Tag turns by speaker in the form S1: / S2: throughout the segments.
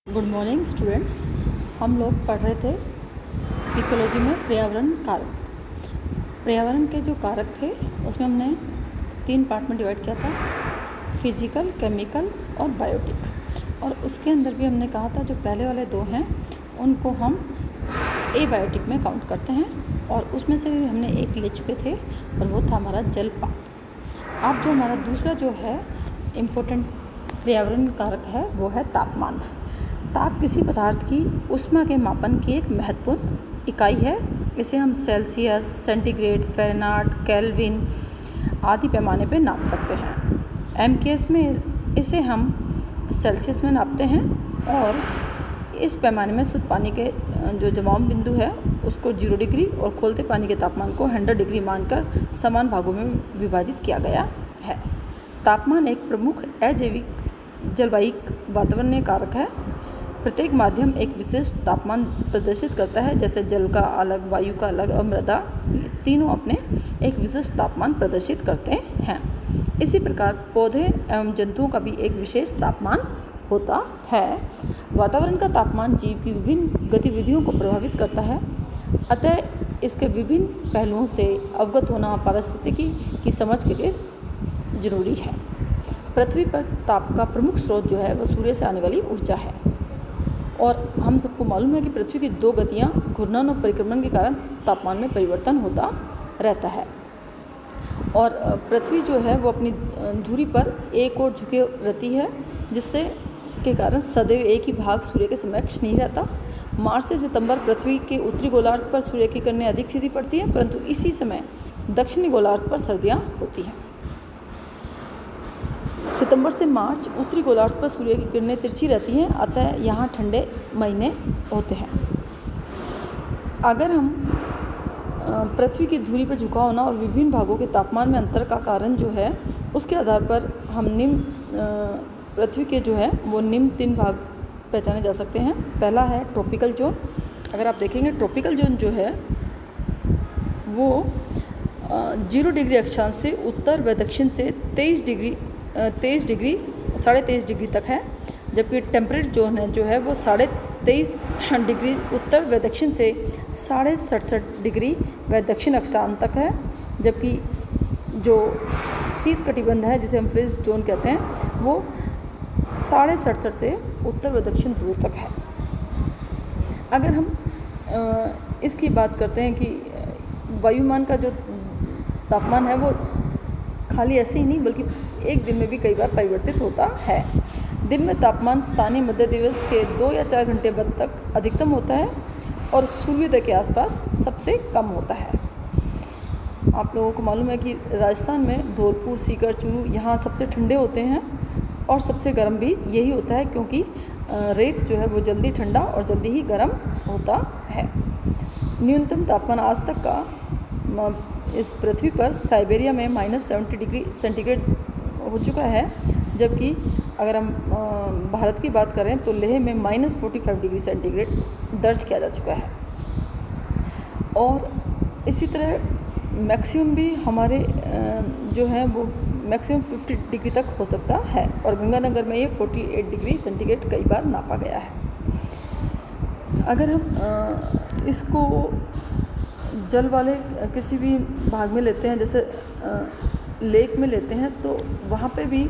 S1: Good morning students. हम लोग पढ़ रहे थे इकोलॉजी में पर्यावरण कारक। पर्यावरण के जो कारक थे उसमें हमने 3 पार्ट में डिवाइड किया था, फिजिकल, केमिकल और बायोटिक। और उसके अंदर भी हमने कहा था जो पहले वाले 2 हैं उनको हम एबायोटिक में काउंट करते हैं, और उसमें से भी हमने एक ले चुके थे और वो था हमारा जलपात। अब जो हमारा दूसरा जो है इम्पोर्टेंट पर्यावरण कारक है वो है तापमान। ताप किसी पदार्थ की ऊष्मा के मापन की एक महत्वपूर्ण इकाई है। इसे हम सेल्सियस, सेंटीग्रेड, फ़ारेनहाइट, केल्विन आदि पैमाने पर नाप सकते हैं। एमकेएस में इसे हम सेल्सियस में नापते हैं, और इस पैमाने में शुद्ध पानी के जो जमाव बिंदु है उसको 0 डिग्री और खोलते पानी के तापमान को 100 डिग्री मानकर समान भागों में विभाजित किया गया है। तापमान एक प्रमुख अजैविक जलवायु वातावरणीय कारक है। प्रत्येक माध्यम एक विशिष्ट तापमान प्रदर्शित करता है, जैसे जल का अलग, वायु का अलग और मृदा, तीनों अपने एक विशिष्ट तापमान प्रदर्शित करते हैं। इसी प्रकार पौधे एवं जंतुओं का भी एक विशेष तापमान होता है। वातावरण का तापमान जीव की विभिन्न गतिविधियों को प्रभावित करता है, अतः इसके विभिन्न पहलुओं से अवगत होना पारिस्थितिकी की समझ के लिए जरूरी है। पृथ्वी पर ताप का प्रमुख स्रोत जो है वह सूर्य से आने वाली ऊर्जा है, और हम सबको मालूम है कि पृथ्वी की 2 गतियाँ घूर्णन और परिक्रमण के कारण तापमान में परिवर्तन होता रहता है। और पृथ्वी जो है वो अपनी धुरी पर एक ओर झुके रहती है, जिससे के कारण सदैव एक ही भाग सूर्य के समक्ष नहीं रहता। मार्च से सितंबर पृथ्वी के उत्तरी गोलार्ध पर सूर्य की किरणें अधिक सीधी पड़ती हैं, परंतु इसी समय दक्षिणी गोलार्ध पर सर्दियाँ होती हैं। सितंबर से मार्च उत्तरी गोलार्ध पर सूर्य की किरणें तिरछी रहती हैं, अतः यहाँ ठंडे महीने होते हैं। अगर हम पृथ्वी की धुरी पर झुकाव होना और विभिन्न भागों के तापमान में अंतर का कारण जो है उसके आधार पर हम पृथ्वी के जो है वो निम्न 3 भाग पहचाने जा सकते हैं। पहला है ट्रॉपिकल जोन। अगर आप देखेंगे ट्रॉपिकल जोन जो है वो 0 डिग्री अक्षांश से उत्तर व दक्षिण से 23 डिग्री 23.5 डिग्री तक है, जबकि टेम्परेट जोन है जो है वो 23.5 डिग्री उत्तर व दक्षिण से 67.5 डिग्री व दक्षिण अक्षांश तक है, जबकि जो शीत कटिबंध है जिसे हम फ्रीज जोन कहते हैं वो 67.5 से उत्तर व दक्षिण ध्रुव तक है। अगर हम इसकी बात करते हैं कि वायुमान का जो तापमान है वो खाली ऐसे ही नहीं बल्कि एक दिन में भी कई बार परिवर्तित होता है। दिन में तापमान स्थानीय मध्य दिवस के 2 या 4 घंटे बाद तक अधिकतम होता है और सूर्योदय के आसपास सबसे कम होता है। आप लोगों को मालूम है कि राजस्थान में धौलपुर, सीकर, चूरू यहाँ सबसे ठंडे होते हैं, और सबसे गर्म भी यही होता है, क्योंकि रेत जो है वो जल्दी ठंडा और जल्दी ही गर्म होता है। न्यूनतम तापमान आज तक का इस पृथ्वी पर साइबेरिया में -70 डिग्री सेंटीग्रेड हो चुका है, जबकि अगर हम भारत की बात करें तो लेह में -45 डिग्री सेंटीग्रेड दर्ज किया जा चुका है। और इसी तरह मैक्सिमम भी हमारे जो है वो मैक्सिमम 50 डिग्री तक हो सकता है, और गंगानगर में ये 48 डिग्री सेंटीग्रेड कई बार नापा गया है। अगर हम इसको जल वाले किसी भी भाग में लेते हैं, जैसे लेक में लेते हैं, तो वहाँ पे भी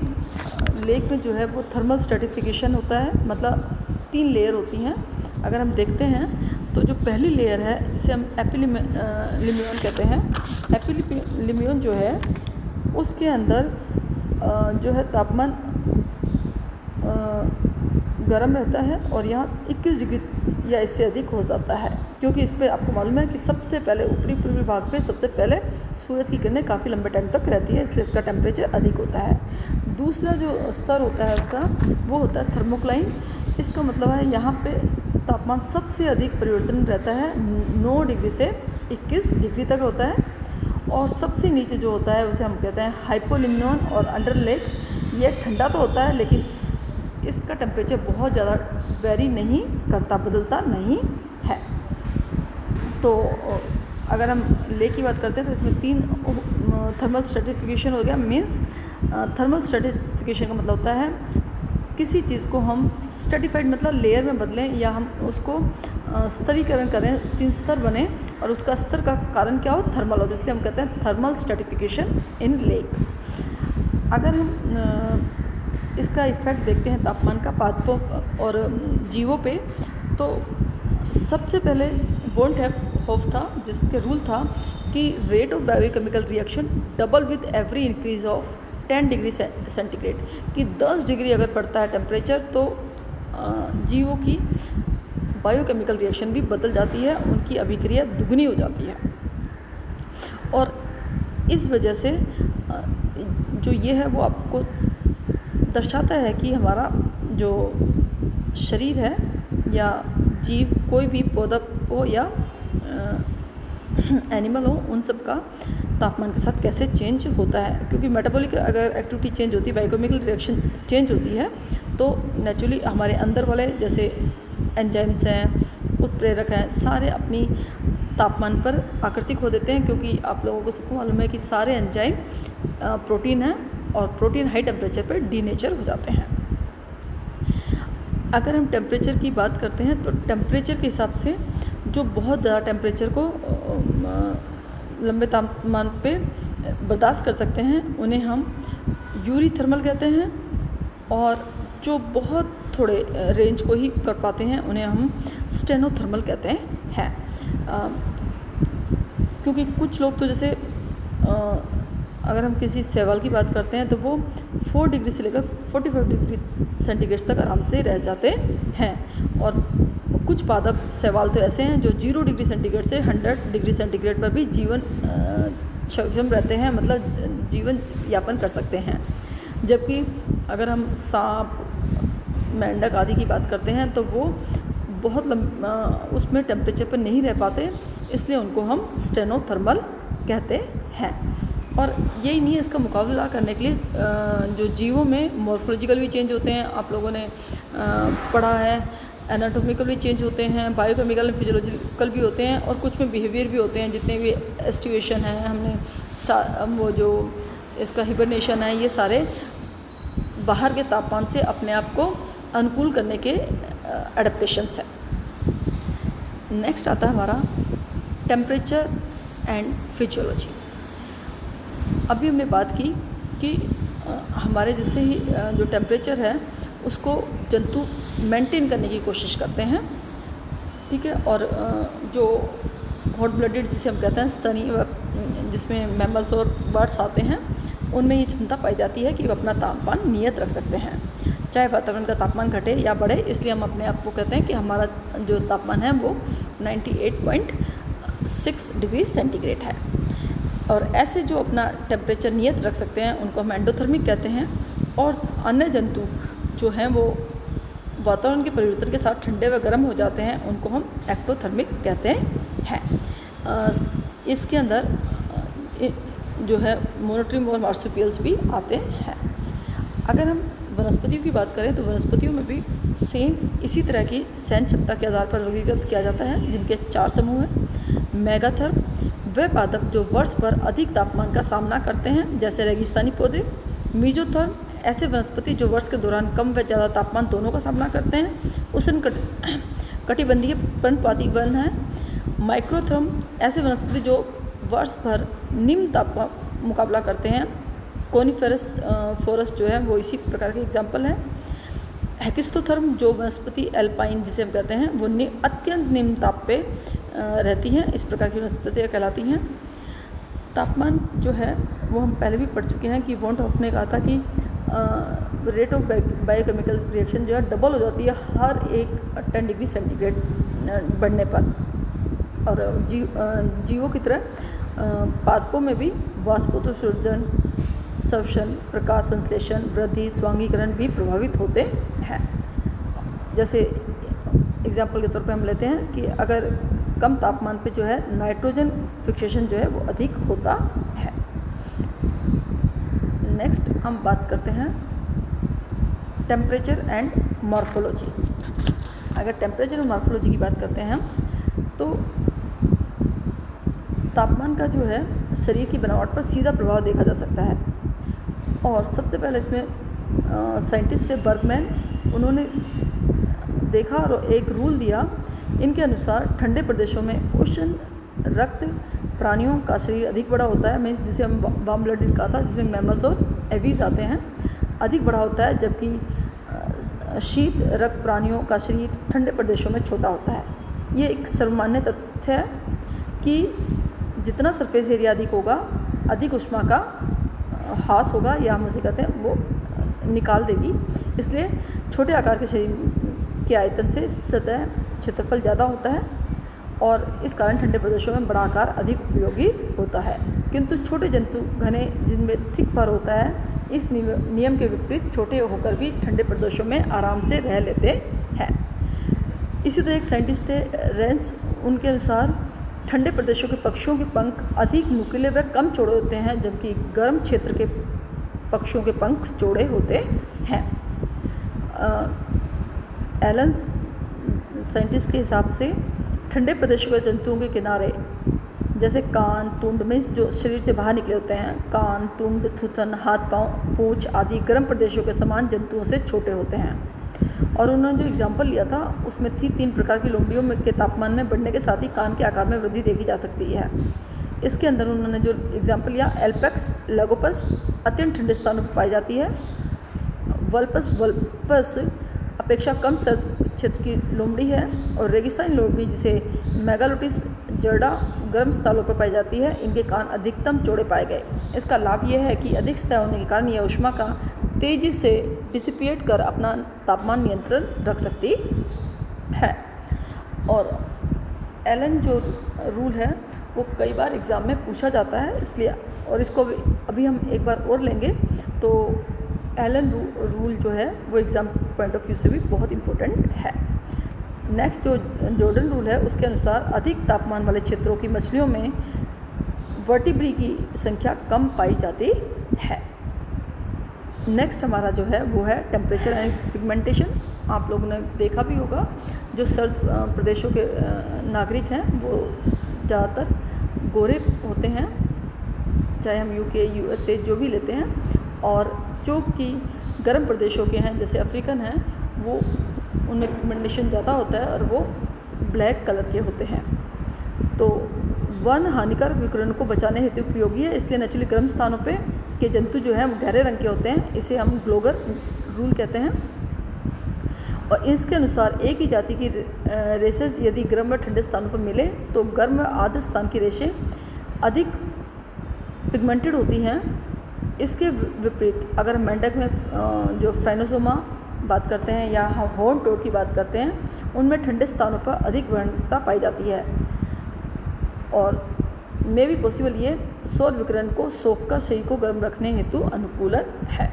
S1: लेक में जो है वो थर्मल स्ट्रेटिफिकेशन होता है, मतलब 3 लेयर होती हैं। अगर हम देखते हैं तो जो पहली लेयर है जिसे हम एपिलिमियन कहते हैं, एपिलिमियन जो है उसके अंदर जो है तापमान गर्म रहता है, और यहाँ 21 डिग्री या इससे अधिक हो जाता है, क्योंकि इस पर आपको मालूम है कि सबसे पहले ऊपरी पूर्वी भाग पे सबसे पहले सूरज की किरणें काफ़ी लंबे टाइम तक रहती है, इसलिए इसका टेम्परेचर अधिक होता है। दूसरा जो स्तर होता है उसका वो होता है थर्मोक्लाइन। इसका मतलब है यहाँ पे तापमान सबसे अधिक परिवर्तन रहता है, 9 डिग्री से 21 डिग्री तक होता है, और सबसे नीचे जो होता है उसे हम कहते हैं हाइपोलिम्नोन और अंडर लेक। ये ठंडा तो होता है लेकिन इसका टेम्परेचर बहुत ज़्यादा वेरी नहीं करता, बदलता नहीं है। तो अगर हम लेक की बात करते हैं तो इसमें 3 थर्मल स्ट्रेटिफिकेशन हो गया। मीन्स थर्मल स्ट्रेटिफिकेशन का मतलब होता है किसी चीज़ को हम स्ट्रेटिफाइड मतलब लेयर में बदलें या हम उसको स्तरीकरण करें, 3 स्तर बने और उसका स्तर का कारण क्या हो, थर्मल हो, इसलिए हम कहते हैं थर्मल स्ट्रेटिफिकेशन इन लेक। अगर हम इसका इफ़ेक्ट देखते हैं तापमान का पादपों और जीवों पे, तो सबसे पहले वोन होफ था, जिसके रूल था कि rate of biochemical reaction double with every increase of 10 degree centigrade, कि 10 डिग्री अगर बढ़ता है टेम्परेचर तो जीवों की बायोकेमिकल रिएक्शन भी बदल जाती है, उनकी अभिक्रिया दुगनी हो जाती है। और इस वजह से जो ये है वो आपको दर्शाता है कि हमारा जो शरीर है या जीव, कोई भी पौधा हो या एनिमल हो, उन सब का तापमान के साथ कैसे चेंज होता है। क्योंकि मेटाबॉलिक अगर एक्टिविटी चेंज होती है, बायोकेमिकल रिएक्शन चेंज होती है, तो नेचुरली हमारे अंदर वाले जैसे एंजाइम्स हैं, उत्प्रेरक हैं, सारे अपनी तापमान पर आकृतिक हो देते हैं। क्योंकि आप लोगों को सबको मालूम है कि सारे एंजाइम प्रोटीन हैं और प्रोटीन हाई टेम्परेचर पर डीनेचर हो जाते हैं। अगर हम टेम्परेचर की बात करते हैं तो टेम्परेचर के हिसाब से जो बहुत ज़्यादा टेम्परेचर को लंबे तापमान पे बर्दाश्त कर सकते हैं उन्हें हम यूरीथर्मल कहते हैं, और जो बहुत थोड़े रेंज को ही कर पाते हैं उन्हें हम स्टेनोथर्मल कहते हैं। क्योंकि कुछ लोग तो जैसे अगर हम किसी शैवाल की बात करते हैं तो वो 4 डिग्री से लेकर 45 डिग्री सेंटीग्रेड तक आराम से रह जाते हैं, और कुछ पादप शैवाल तो ऐसे हैं जो 0 डिग्री सेंटीग्रेड से 100 डिग्री सेंटीग्रेड पर भी जीवन सक्षम रहते हैं, मतलब जीवन यापन कर सकते हैं। जबकि अगर हम सांप, मेंढक आदि की बात करते हैं तो वो बहुत उसमें टेम्परेचर पर नहीं रह पाते, इसलिए उनको हम स्टेनोथर्मल कहते हैं। और यही नहीं है, इसका मुकाबला करने के लिए जो जीवों में मॉर्फोलॉजिकल भी चेंज होते हैं, आप लोगों ने पढ़ा है, एनाटॉमिकल भी चेंज होते हैं, बायोकेमिकल एंड फिजियोलॉजिकल भी होते हैं, और कुछ में बिहेवियर भी होते हैं। जितने भी एस्टिवेशन है, हमने वो जो इसका हिबरनेशन है, ये सारे बाहर के तापमान से अपने आप को अनुकूल करने के एडेप्टेशंस हैं। नेक्स्ट आता है हमारा टेम्परेचर एंड फिजियोलॉजी। अभी हमने बात की कि हमारे जैसे ही जो टेम्परेचर है उसको जंतु मेंटेन करने की कोशिश करते हैं, ठीक है। और जो हॉट ब्लडेड जिसे हम कहते हैं स्तनी, जिसमें मैमल्स और बर्ड्स आते हैं, उनमें ये क्षमता पाई जाती है कि वो अपना तापमान नियत रख सकते हैं, चाहे वातावरण का तापमान घटे या बढ़े। इसलिए हम अपने आप को कहते हैं कि हमारा जो तापमान है वो 98.6 डिग्री सेंटीग्रेड है। और ऐसे जो अपना टेम्परेचर नियत रख सकते हैं उनको हम एंडोथर्मिक कहते हैं, और अन्य जंतु जो हैं वो वातावरण के परिवर्तन के साथ ठंडे व गर्म हो जाते हैं, उनको हम एक्टोथर्मिक कहते हैं। इसके अंदर जो है मोनोट्रिम और मार्सुपियल्स भी आते हैं। अगर हम वनस्पतियों की बात करें तो वनस्पतियों में भी सेम इसी तरह की सहन क्षमता के आधार पर वर्गीकृत किया जाता है, जिनके 4 समूह हैं। मेगाथर्म वे पादप जो वर्ष भर अधिक तापमान का सामना करते हैं, जैसे रेगिस्तानी पौधे। मीजोथर्म ऐसे वनस्पति जो वर्ष के दौरान कम व ज़्यादा तापमान दोनों का सामना करते हैं। उष्ण कटिबंधीय पर्णपाती वन है। माइक्रोथर्म ऐसे वनस्पति जो वर्ष भर निम्न तापमान मुकाबला करते हैं। कोनिफेरस फॉरेस्ट जो है वो इसी प्रकार के एग्जाम्पल हैं। हेकिस्टोथर्म जो वनस्पति एल्पाइन जिसे हम कहते हैं वो अत्यंत निम्न ताप पे रहती हैं, इस प्रकार की वनस्पतियाँ कहलाती हैं। तापमान जो है वो हम पहले भी पढ़ चुके हैं कि वॉन होफ ने कहा था कि रेट ऑफ बायोकेमिकल रिएक्शन जो है डबल हो जाती है हर एक 10 डिग्री सेंटीग्रेड बढ़ने पर। और जीवों की तरह पादपों में भी वाष्पोत्सर्जन, श्वसन, प्रकाश संश्लेषण, वृद्धि, स्वांगीकरण भी प्रभावित होते हैं। जैसे एग्जाम्पल के तौर पे हम लेते हैं कि अगर कम तापमान पे जो है नाइट्रोजन फिक्सेशन जो है वो अधिक होता है। नेक्स्ट हम बात करते हैं टेम्परेचर एंड मॉर्फोलॉजी। अगर टेम्परेचर और मॉर्फोलॉजी की बात करते हैं तो तापमान का जो है शरीर की बनावट पर सीधा प्रभाव देखा जा सकता है। और सबसे पहले इसमें साइंटिस्ट थे बर्गमैन उन्होंने देखा और एक रूल दिया। इनके अनुसार ठंडे प्रदेशों में उष्ण रक्त प्राणियों का शरीर अधिक बड़ा होता है, मीन्स जिसे हम वार्म ब्लडेड कहा था, जिसमें मैमल्स और एवीज आते हैं, अधिक बड़ा होता है, जबकि शीत रक्त प्राणियों का शरीर ठंडे प्रदेशों में छोटा होता है। ये एक सर्वमान्य तथ्य है कि जितना सरफेस एरिया अधिक होगा, अधिक ऊष्मा का ह्रास होगा, या हम उसे कहते हैं वो निकाल देगी। इसलिए छोटे आकार के शरीर के आयतन से सतह क्षेत्रफल ज़्यादा होता है और इस कारण ठंडे प्रदेशों में बड़ा आकार अधिक उपयोगी होता है। किंतु छोटे जंतु घने जिनमें थिक फर होता है, इस नियम के विपरीत छोटे होकर भी ठंडे प्रदेशों में आराम से रह लेते हैं। इसी तरह एक साइंटिस्ट थे रेंस, उनके अनुसार ठंडे प्रदेशों के पक्षियों के पंख अधिक नुकीले व कम चौड़े होते हैं, जबकि गर्म क्षेत्र के पक्षियों के पंख चौड़े होते हैं। एलन साइंटिस्ट के हिसाब से ठंडे प्रदेशों के जंतुओं के किनारे जैसे कान, तुंड में जो शरीर से बाहर निकले होते हैं, कान, तुंड, थुथन, हाथ पांव, पूंछ आदि गर्म प्रदेशों के समान जंतुओं से छोटे होते हैं। और उन्होंने जो एग्जाम्पल लिया था उसमें थी 3 प्रकार की लोमड़ियों में के तापमान में बढ़ने के साथ ही कान के आकार में वृद्धि देखी जा सकती है। इसके अंदर उन्होंने जो एग्जाम्पल लिया, एल्पेक्स लेगोपस अत्यंत ठंडे स्थानों पर पाई जाती है। वल्पस अपेक्षा कम सर्द क्षेत्र की लोमड़ी है, और रेगिस्तानी लोमड़ी जिसे मेगालोटिस जर्डा गर्म स्थलों पर पाई जाती है। इनके कान अधिकतम चौड़े पाए गए। इसका लाभ यह है कि अधिक सतह होने के कारण यह ऊष्मा का तेज़ी से डिसिपिएट कर अपना तापमान नियंत्रण रख सकती है। और एलन जो रूल है वो कई बार एग्ज़ाम में पूछा जाता है, इसलिए और इसको अभी हम एक बार और लेंगे। तो एलन रूल जो है वो एग्ज़ाम पॉइंट ऑफ व्यू से भी बहुत इम्पोर्टेंट है। नेक्स्ट जो जॉर्डन रूल है उसके अनुसार अधिक तापमान वाले क्षेत्रों की मछलियों में वर्टिब्री की संख्या कम पाई जाती है। नेक्स्ट हमारा जो है वो है टेम्परेचर एंड पिगमेंटेशन। आप लोगों ने देखा भी होगा, जो सर्द प्रदेशों के नागरिक हैं वो ज़्यादातर गोरे होते हैं, चाहे हम यूके, यूएसए जो भी लेते हैं, और जो कि गर्म प्रदेशों के हैं जैसे अफ्रीकन हैं वो उनमें पिगमेंटेशन ज़्यादा होता है और वो ब्लैक कलर के होते हैं। तो वन हानिकारक विकिरण को बचाने हेतु उपयोगी है, इसलिए नेचुरली गर्म स्थानों पे के जंतु जो हैं वो गहरे रंग के होते हैं। इसे हम ग्लोगर रूल कहते हैं। और इसके अनुसार एक ही जाति की रेसेस यदि गर्म व ठंडे स्थानों पर मिले तो गर्म व आर्द्र स्थान की रेशें अधिक पिगमेंटेड होती हैं। इसके विपरीत अगर मेंढक में जो फ्राइनोसोमा बात करते हैं या हॉर्न टोड की बात करते हैं, उनमें ठंडे स्थानों पर अधिक वर्णता पाई जाती है। और में भी पॉसिबल ये सौर विकिरण को सोखकर शरीर को गर्म रखने हेतु अनुकूलन है।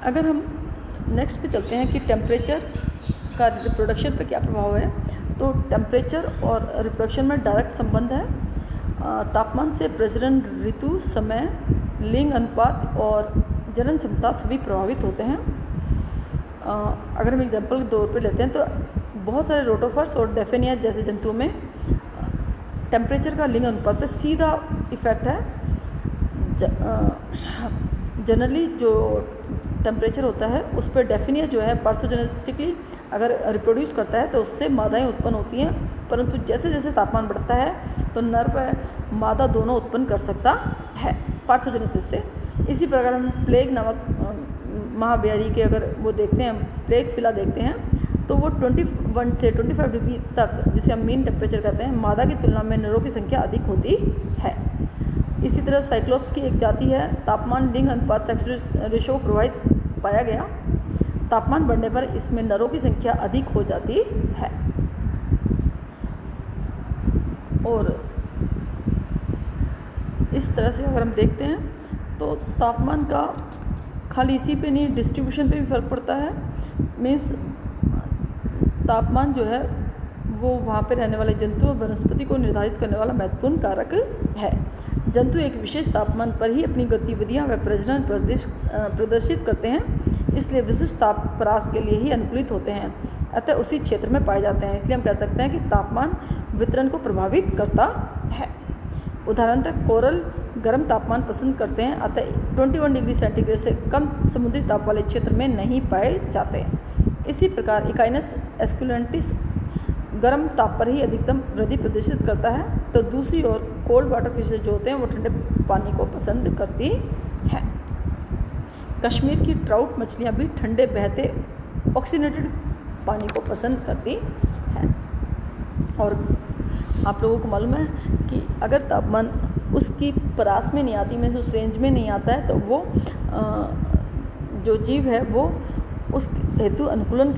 S1: अगर हम नेक्स्ट पे चलते हैं कि टेम्परेचर का रिप्रोडक्शन पे क्या प्रभाव है, तो टेम्परेचर और रिप्रोडक्शन में डायरेक्ट संबंध है। तापमान से प्रजनन ऋतु, समय, लिंग अनुपात और जनन क्षमता सभी प्रभावित होते हैं। अगर हम एग्जांपल के तौर पे लेते हैं तो बहुत सारे रोटोफर्स और डेफेनिया जैसे जंतुओं में टेम्परेचर का लिंग अनुपात पे सीधा इफ़ेक्ट है। जनरली जो टेम्परेचर होता है उस पर डेफिनिया जो है पार्थोजेनेटिकली अगर रिप्रोड्यूस करता है तो उससे मादाएं उत्पन्न होती हैं, परंतु जैसे जैसे तापमान बढ़ता है तो नर व मादा दोनों उत्पन्न कर सकता है पार्थोजेनेसिस से। इसी प्रकार हम प्लेग नामक महामारी के अगर वो देखते हैं, प्लेग फिला देखते हैं, तो वो 21 से 25 डिग्री तक, जिसे हम मीन टेम्परेचर कहते हैं, मादा की तुलना में नरों की संख्या अधिक होती है। इसी तरह साइक्लोप्स की एक जाति है, तापमान लिंग अनुपात सेक्स रेशो प्रभावित पाया गया। तापमान बढ़ने पर इसमें नरों की संख्या अधिक हो जाती है। और इस तरह से अगर हम देखते हैं तो तापमान का खाली इसी पे नहीं, डिस्ट्रीब्यूशन पे भी फ़र्क पड़ता है। मीन्स तापमान जो है वो वहाँ पे रहने वाले जंतु और वनस्पति को निर्धारित करने वाला महत्वपूर्ण कारक है। जंतु एक विशेष तापमान पर ही अपनी गतिविधियाँ व प्रजनन प्रदर्शित करते हैं, इसलिए विशिष्ट तापरास के लिए ही अनुकूलित होते हैं, अतः उसी क्षेत्र में पाए जाते हैं। इसलिए हम कह सकते हैं कि तापमान वितरण को प्रभावित करता है। उदाहरण तक कोरल गर्म तापमान पसंद करते हैं, अतः 21 डिग्री सेंटीग्रेड से कम समुद्री ताप वाले क्षेत्र में नहीं पाए जाते हैं। इसी प्रकार इकाइनस एस्कुलेंटिस गर्म ताप पर ही अधिकतम वृद्धि प्रदर्शित करता है, तो दूसरी ओर कोल्ड वाटर फिशेज जो होते हैं वो ठंडे पानी को पसंद करती हैं। कश्मीर की ट्राउट मछलियाँ भी ठंडे बहते ऑक्सीनेटेड पानी को पसंद करती हैं। और आप लोगों को मालूम है कि अगर तापमान उसकी परास में नहीं आती, में उस रेंज में नहीं आता है, तो वो जो जीव है वो उस हेतु अनुकूलन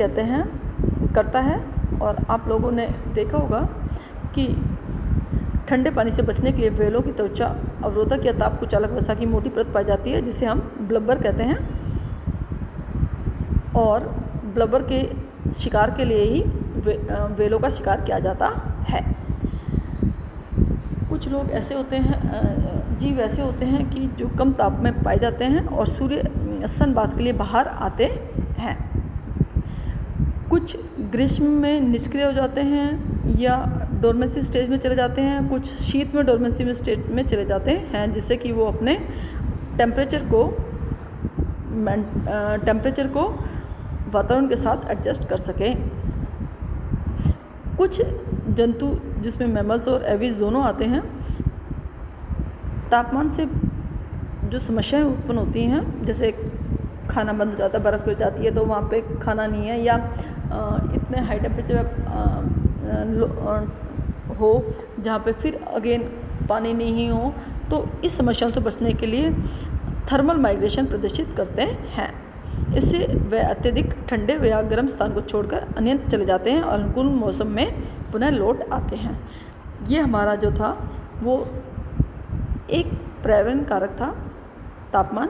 S1: करता है। और आप लोगों ने देखा होगा कि ठंडे पानी से बचने के लिए व्हेलों की त्वचा अवरोधक या ताप कुचालक वसा की मोटी परत पाई जाती है, जिसे हम ब्लबर कहते हैं। और ब्लबर के शिकार के लिए ही व्हेलों का शिकार किया जाता है। कुछ लोग ऐसे होते हैं, जीव ऐसे होते हैं कि जो कम ताप में पाए जाते हैं और सूर्य सनबाथ के लिए बाहर आते हैं। कुछ ग्रीष्म में निष्क्रिय हो जाते हैं या डोर्मेंसी स्टेज में चले जाते हैं, कुछ शीत में डोर्मेंसी में स्टेज में चले जाते हैं, जिससे कि वो अपने टेम्परेचर को वातावरण के साथ एडजस्ट कर सकें। कुछ जंतु जिसमें मैमल्स और एविज दोनों आते हैं, तापमान से जो समस्याएं उत्पन्न होती हैं, जैसे खाना बंद हो जाता है, बर्फ़ गिर जाती है तो वहाँ पे खाना नहीं है, या इतने हाई टेम्परेचर हो जहाँ पे फिर अगेन पानी नहीं हो, तो इस समस्या से बचने के लिए थर्मल माइग्रेशन प्रदर्शित करते हैं। इससे वे अत्यधिक ठंडे या गर्म स्थान को छोड़कर अन्यत्र चले जाते हैं और अनुकूल मौसम में पुनः लौट आते हैं। ये हमारा जो था वो एक पर्यावरण कारक था, तापमान।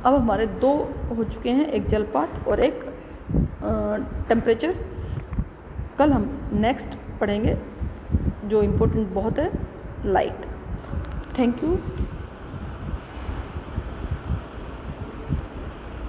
S1: अब हमारे 2 हो चुके हैं, एक जलपात और एक टेम्परेचर। कल हम नेक्स्ट पढ़ेंगे जो इम्पोर्टेंट बहुत है, लाइट। Thank you.